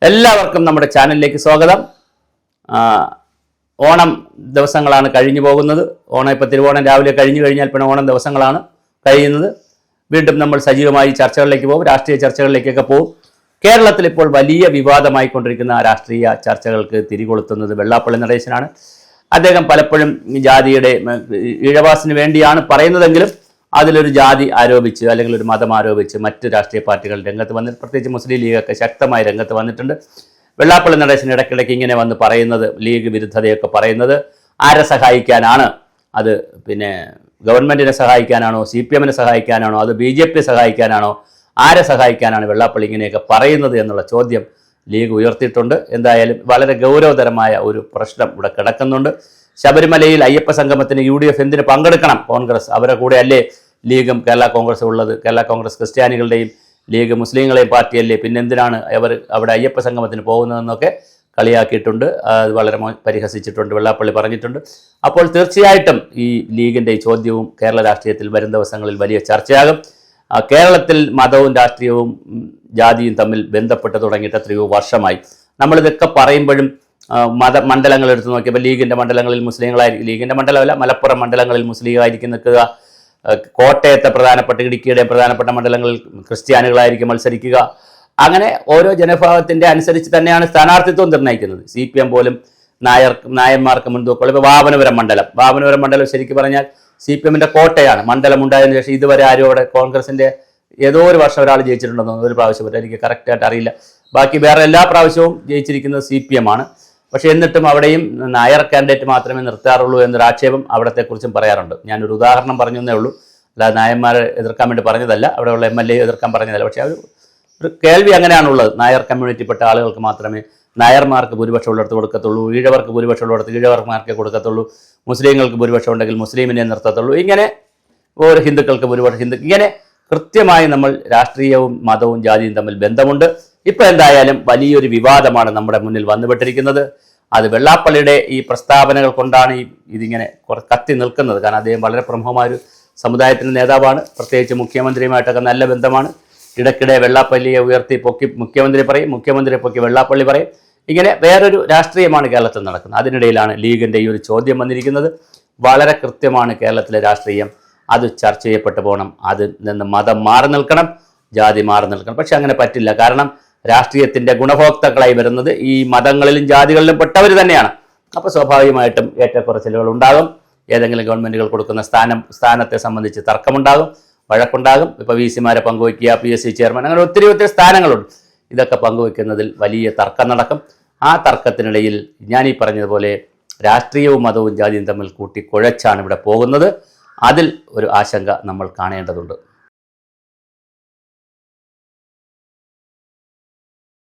എല്ലാവർക്കും നമ്മുടെ ചാനലിലേക്ക് സ്വാഗതം. ഓണം ദിവസങ്ങളാണ് കഴിഞ്ഞു പോകുന്നത്. ഇപ്പോൾ തിരുവോണം രാവിലെ കഴിഞ്ഞു കഴിഞ്ഞാൽ പിന്നെ ഓണം ദിവസങ്ങളാണ് കഴിയുന്നത്. വീണ്ടും നമ്മൾ സജീവമായി ചർച്ചകളിലേക്ക് പോകും, രാഷ്ട്രീയ ചർച്ചകളിലേക്കൊക്കെ പോകും. കേരളത്തിൽ ഇപ്പോൾ വലിയ വിവാദമായിക്കൊണ്ടിരിക്കുന്ന രാഷ്ട്രീയ ചർച്ചകൾക്ക് തിരികൊളുത്തുന്നത് വെള്ളാപ്പള്ളി നടേശനാണ്. അദ്ദേഹം പലപ്പോഴും ജാതിയുടെ ഇഴവാസിന് വേണ്ടിയാണ് പറയുന്നതെങ്കിലും അതിലൊരു ജാതി ആരോപിച്ച് അല്ലെങ്കിൽ ഒരു മതം ആരോപിച്ച് മറ്റ് രാഷ്ട്രീയ പാർട്ടികൾ രംഗത്ത് വന്നിട്ട്, പ്രത്യേകിച്ച് മുസ്ലിം ലീഗൊക്കെ ശക്തമായി രംഗത്ത് വന്നിട്ടുണ്ട്. വെള്ളാപ്പള്ളി നടേശൻ ഇടയ്ക്കിടയ്ക്ക് ഇങ്ങനെ വന്ന് പറയുന്നത്, ലീഗ് വിരുദ്ധതയൊക്കെ പറയുന്നത് ആരെ സഹായിക്കാനാണ്? അത് ഗവൺമെൻറ്റിനെ സഹായിക്കാനാണോ, CPM-നെ സഹായിക്കാനാണോ, അത് BJP സഹായിക്കാനാണോ, ആരെ സഹായിക്കാനാണ് വെള്ളാപ്പള്ളി ഇങ്ങനെയൊക്കെ പറയുന്നത് എന്നുള്ള ചോദ്യം ലീഗ് ഉയർത്തിയിട്ടുണ്ട്. എന്തായാലും വളരെ ഗൗരവതരമായ ഒരു പ്രശ്നം ഇവിടെ കിടക്കുന്നുണ്ട്. ശബരിമലയിൽ അയ്യപ്പ സംഗമത്തിന് UDF എന്തിന് പങ്കെടുക്കണം? കോൺഗ്രസ് അവരെ കൂടെ അല്ലേ ലീഗും കേരള കോൺഗ്രസും ഉള്ളത്? കേരള കോൺഗ്രസ് ക്രിസ്ത്യാനികളുടെയും ലീഗ് മുസ്ലിങ്ങളെയും പാർട്ടിയല്ലേ, പിന്നെന്തിനാണ് അവർ അവിടെ അയ്യപ്പ സംഗമത്തിന് പോകുന്നതെന്നൊക്കെ കളിയാക്കിയിട്ടുണ്ട്. അത് വളരെ പരിഹസിച്ചിട്ടുണ്ട്, വെള്ളാപ്പള്ളി പറഞ്ഞിട്ടുണ്ട്. അപ്പോൾ തീർച്ചയായിട്ടും ഈ ലീഗിൻ്റെ ഈ ചോദ്യവും കേരള രാഷ്ട്രീയത്തിൽ വരും ദിവസങ്ങളിൽ വലിയ ചർച്ചയാകും. കേരളത്തിൽ മതവും രാഷ്ട്രീയവും ജാതിയും തമ്മിൽ ബന്ധപ്പെട്ട് തുടങ്ങിയിട്ട് എത്രയോ വർഷമായി. നമ്മളിതൊക്കെ പറയുമ്പോഴും മണ്ഡലങ്ങൾ എടുത്ത് നോക്കിയപ്പോൾ ലീഗിൻ്റെ മണ്ഡലങ്ങളിൽ മുസ്ലിങ്ങളായിരിക്കും, ലീഗിൻ്റെ മണ്ഡലമല്ല മലപ്പുറം മണ്ഡലങ്ങളിൽ മുസ്ലിങ്ങളായിരിക്കും നിൽക്കുക. കോട്ടയത്തെ പ്രധാനപ്പെട്ട, ഇടുക്കിയുടെ പ്രധാനപ്പെട്ട മണ്ഡലങ്ങളിൽ ക്രിസ്ത്യാനികളായിരിക്കും മത്സരിക്കുക. അങ്ങനെ ഓരോ ജനവിഭാഗത്തിൻ്റെ അനുസരിച്ച് തന്നെയാണ് സ്ഥാനാർത്ഥിത്വം നിർണ്ണയിക്കുന്നത്. CPM പോലും നായന്മാർക്ക് മുൻതൂക്കം. ഇപ്പോൾ വാമനപുരം മണ്ഡലം ശരിക്കും പറഞ്ഞാൽ CPM-ന്റെ കോട്ടയാണ്. മണ്ഡലം ഉണ്ടായതിനു ശേഷം ഇതുവരെ ആരും അവിടെ കോൺഗ്രസിൻ്റെ ഏതോ ഒരു വർഷം ഒരാൾ ജയിച്ചിട്ടുണ്ടെന്നോ ഒരു പ്രാവശ്യം പറ്റും, എനിക്ക് കറക്റ്റായിട്ട് അറിയില്ല. ബാക്കി വേറെ എല്ലാ പ്രാവശ്യവും ജയിച്ചിരിക്കുന്നത് CPM-ആണ്. പക്ഷേ എന്നിട്ടും അവിടെയും നായർ കാൻഡിഡേറ്റ് മാത്രമേ നിർത്താറുള്ളൂ എന്നൊരു ആക്ഷേപം അവിടത്തെക്കുറിച്ചും പറയാറുണ്ട്. ഞാനൊരു ഉദാഹരണം പറഞ്ഞു എന്നേ ഉള്ളൂ, അല്ലാതെ നായന്മാരെ എതിർക്കാൻ വേണ്ടി പറഞ്ഞതല്ല, അവിടെയുള്ള MLA എതിർക്കാൻ പറഞ്ഞതല്ല. പക്ഷേ ഒരു കേൾവി അങ്ങനെയാണുള്ളത്. നായർ കമ്മ്യൂണിറ്റിപ്പെട്ട ആളുകൾക്ക് മാത്രമേ നായർമാർക്ക് ഭൂരിപക്ഷം ഉള്ളിടത്ത് കൊടുക്കത്തുള്ളൂ, ഈഴവർക്ക് ഭൂരിപക്ഷം ഉള്ളിടത്ത് ഈഴവർമാർക്കേ കൊടുക്കത്തുള്ളൂ, മുസ്ലിങ്ങൾക്ക് ഭൂരിപക്ഷം ഉണ്ടെങ്കിൽ മുസ്ലിമിനെ നിർത്തത്തുള്ളൂ, ഇങ്ങനെ ഓരോ ഹിന്ദുക്കൾക്ക് ഭൂരിപക്ഷം ഇങ്ങനെ കൃത്യമായി നമ്മൾ രാഷ്ട്രീയവും മതവും ജാതിയും തമ്മിൽ ബന്ധമുണ്ട്. ഇപ്പോൾ എന്തായാലും വലിയൊരു വിവാദമാണ് നമ്മുടെ മുന്നിൽ വന്നുപെട്ടിരിക്കുന്നത്. അത് വെള്ളാപ്പള്ളിയുടെ ഈ പ്രസ്താവനകൾ കൊണ്ടാണ് ഇതിങ്ങനെ കത്തി നിൽക്കുന്നത്. കാരണം അദ്ദേഹം വളരെ പ്രമുഖമായൊരു സമുദായത്തിൻ്റെ നേതാവാണ്, പ്രത്യേകിച്ച് മുഖ്യമന്ത്രിയുമായിട്ടൊക്കെ നല്ല ബന്ധമാണ്. ഇടയ്ക്കിടെ വെള്ളാപ്പള്ളിയെ ഉയർത്തി പൊക്കി മുഖ്യമന്ത്രി പറയും, മുഖ്യമന്ത്രിയെ പൊക്കി വെള്ളാപ്പള്ളി പറയും. ഇങ്ങനെ വേറൊരു രാഷ്ട്രീയമാണ് കേരളത്തിൽ നടക്കുന്നത്. അതിനിടയിലാണ് ലീഗിൻ്റെ ഈ ഒരു ചോദ്യം വന്നിരിക്കുന്നത്. വളരെ കൃത്യമാണ് കേരളത്തിലെ രാഷ്ട്രീയം, അത് ചർച്ച ചെയ്യപ്പെട്ടു പോകണം. അതിൽ നിന്ന് മതം മാറി നിൽക്കണം, ജാതി മാറി നിൽക്കണം. പക്ഷെ അങ്ങനെ പറ്റില്ല. കാരണം രാഷ്ട്രീയത്തിൻ്റെ ഗുണഭോക്താക്കളായി വരുന്നത് ഈ മതങ്ങളിലും ജാതികളിലും പെട്ടവർ തന്നെയാണ്. അപ്പോൾ സ്വാഭാവികമായിട്ടും ഏറ്റക്കുറച്ചിലുകൾ ഉണ്ടാകും. ഏതെങ്കിലും ഗവൺമെൻറ്റുകൾ കൊടുക്കുന്ന സ്ഥാനത്തെ സംബന്ധിച്ച് തർക്കമുണ്ടാകും, വഴക്കുണ്ടാകും. ഇപ്പോൾ VC-മാരെ പങ്കുവയ്ക്കുക, PSC ചെയർമാൻ, അങ്ങനെ ഒത്തിരി സ്ഥാനങ്ങളുണ്ട്. ഇതൊക്കെ പങ്കുവയ്ക്കുന്നതിൽ വലിയ തർക്കം നടക്കും. ആ തർക്കത്തിനിടയിൽ ഞാൻ ഈ പറഞ്ഞതുപോലെ രാഷ്ട്രീയവും മതവും ജാതിയും തമ്മിൽ കൂട്ടി കുഴച്ചാണ് ഇവിടെ പോകുന്നത്. അതിൽ ഒരു ആശങ്ക നമ്മൾ കാണേണ്ടതുണ്ട്.